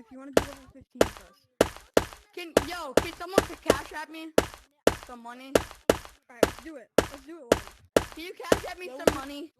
if you want to be level 15 first. Can someone cash at me some money? Alright, let's do it. Let's do it, Wally. Can you cash at me some money?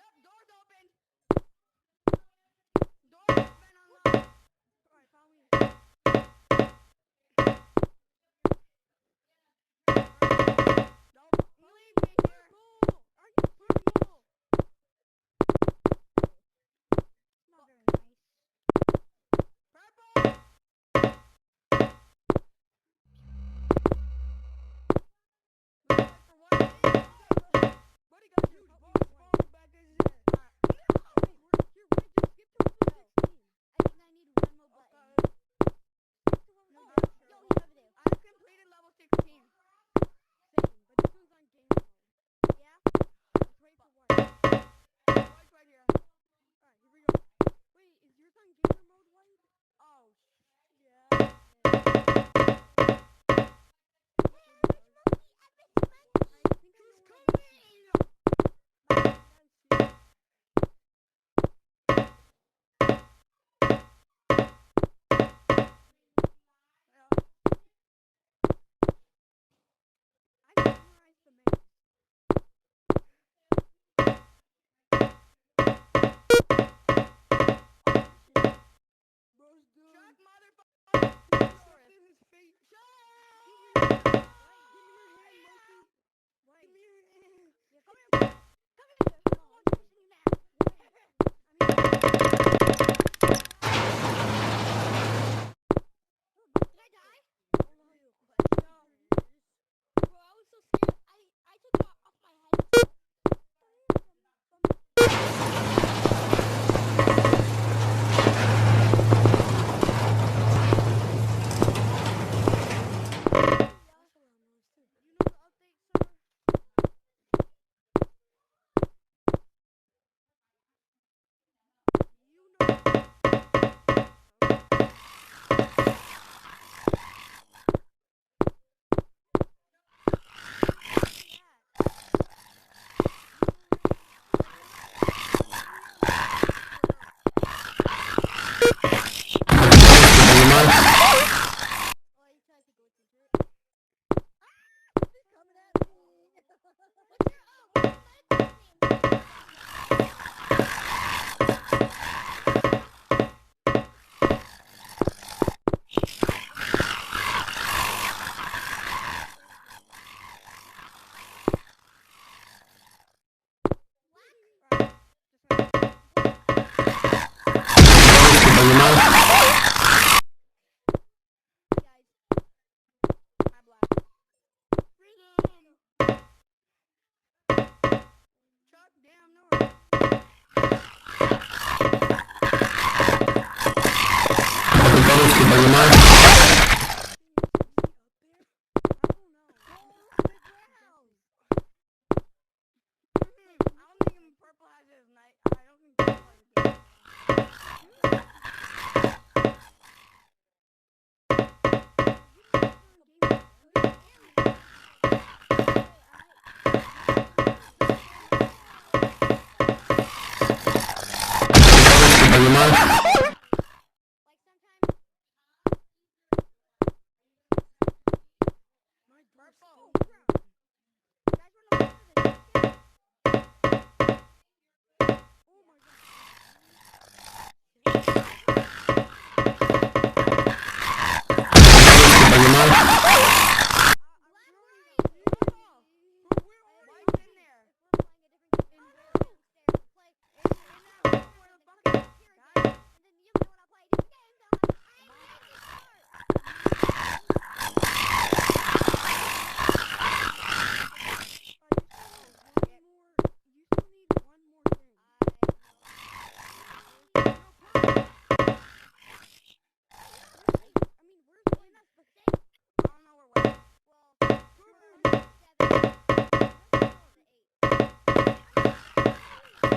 Yep, door's open. Door's open, unlocked. Alright, follow me. Don't leave me here. Purple! Are you purple? Not very nice. Purple. Wait for what? Buddy got huge balls falling back his head. Wait, here, wait, just skip to level 16. I think I need one more button. Skip to level Oh, 16. yo, he's over there. I completed level 16. Same, but this one's on game mode. Yeah? Let's wait for what? White's right here. Alright, here we go. Wait, is yours on gamer mode, White? Oh, Yeah. Hey, I think I know what it is. I memorized the maze. Bro's done. Chuck, motherfucker. Stuffed in his face. Give me your hand, monkey. Give me your hand. Yeah, come here. Come here. I want to see you now. Did I die? Bro, I was so scared. I took it off my head. You know the update, sir? You know. Oh, you tried to go to it. He's coming at me. What's your guys? I'm black. Freedom. Chuck, damn, no. I don't think even purple has his night. I don't think purple has his Like sometimes. My Purple. You guys want to listen to the next game? Oh my White's in there. We're playing a different game. Upstairs. Play. And then you know when I play these games, I'm like, You still need one more thing. I mean, where's Well, White? that's the thing. I don't know where White is. Well, we're 7.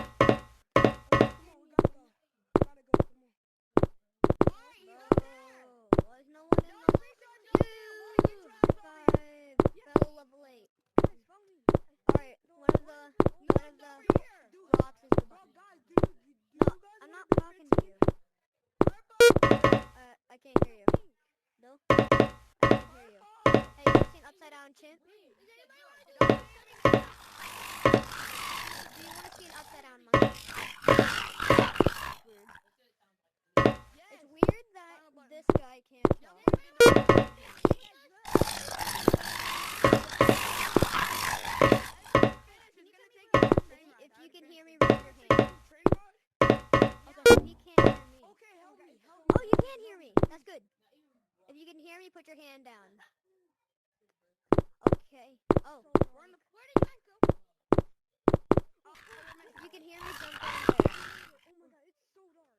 Come on, we gotta go. Gotta go, come on. Alright, he's up there. Was no one in No, the research up there. Why you trying to follow me? 5 fellow level 8. Guys, follow me. Alright, what is the Over here. box is the Bro, button? guys, do you No, guys I'm wanna not be talking to you. I can't hear you. No? I can't hear you. Hey, you seen Upside Down Chimp? Do you want to see an Upside Down Monkey? your hand down. Okay. Oh, We're in the. Where did you guys go? Oh, if you can hear me, jump down there. Oh my god, it's so dark.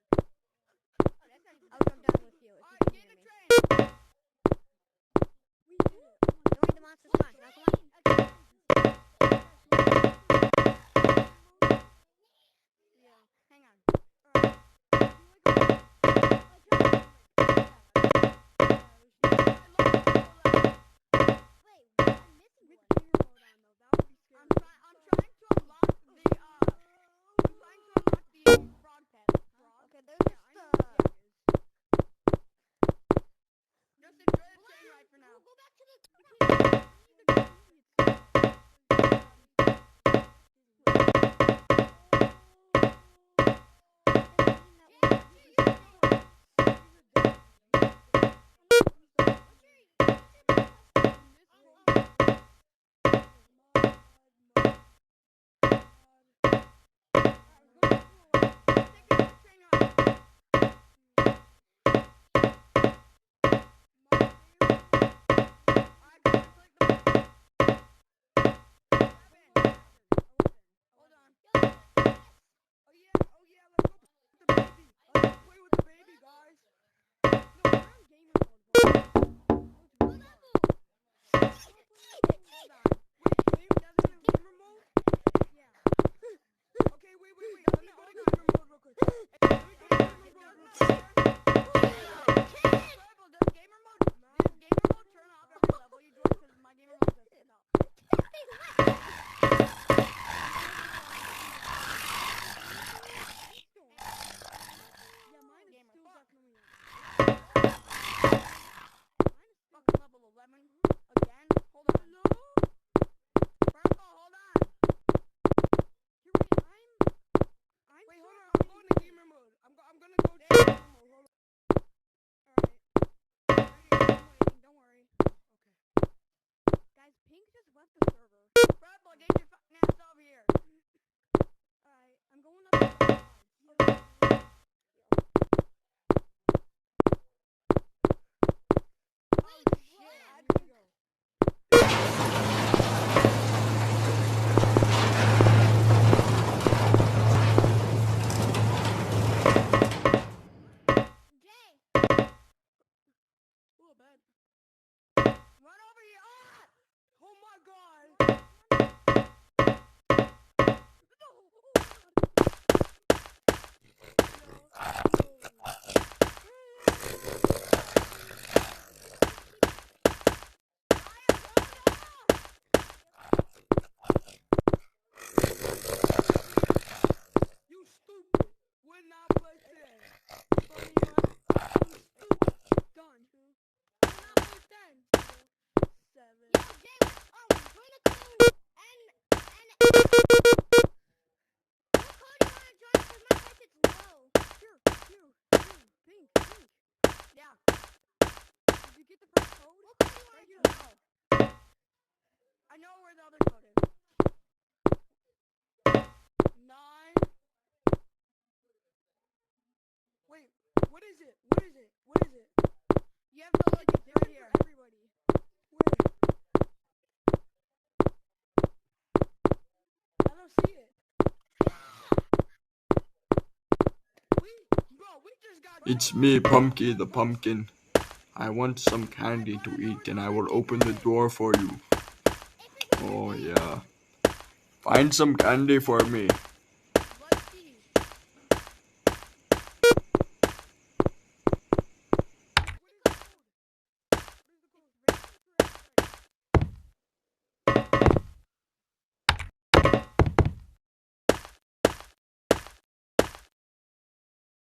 that's not I'll jump down with you if Alright, you get can in the hear me. train. We did it. Oh my Don't worry, the monster's fine. Now come on. Yeah. Hang on. Wait, I'm missing With one. gamer mode on though, that would be scary. I'm trying to unlock the frog pet. Okay, there's just Just enjoy the train ride for now. Go back to the. Hold on. Oh yeah, let's go with the baby. Let's play with the baby, guys. No, we're on gamer mode, bro. Hold on. Wait, game doesn't have gamer mode? Yeah. Okay, wait. Let me go to gamer mode real quick. Let me go to gamer mode real quick. Purple, does gamer mode turn off every level you join? Because my gamer mode does turn off. Yeah, mine is Gamer, still fuck. definitely on. Fucking level 11 again. Hold on. No. Purple, hold on. Here, wait, I'm Wait, hold on. I'm going to gamer mode. I'm gonna go to gamer mode. Hold on. Alright. I'm waiting, don't worry. Okay. Guys, Pink just left the server. Purple, get your fucking ass over here. Alright, I'm going up to the side. Oh shit. I can go. Jay, Oh, bad. Run over here. Ah! Oh my god. You stupid. Would not play ten. Funny, huh? You stupid. Done. Would not play 10. 7. yo, Jay, join a crew and what code you wanna join? Cause my price is low. Here. Pink. Yeah. Did you get the first code? What code you wanna Right join? here. I know where the other code is. 9. Wait, what is it? You have to look it right Different here. for everybody. Where? I don't see it. We just got. It's me, Pumpkin the Pumpkin. I want some candy to eat and I will open the door for you. Oh yeah. Find some candy for me.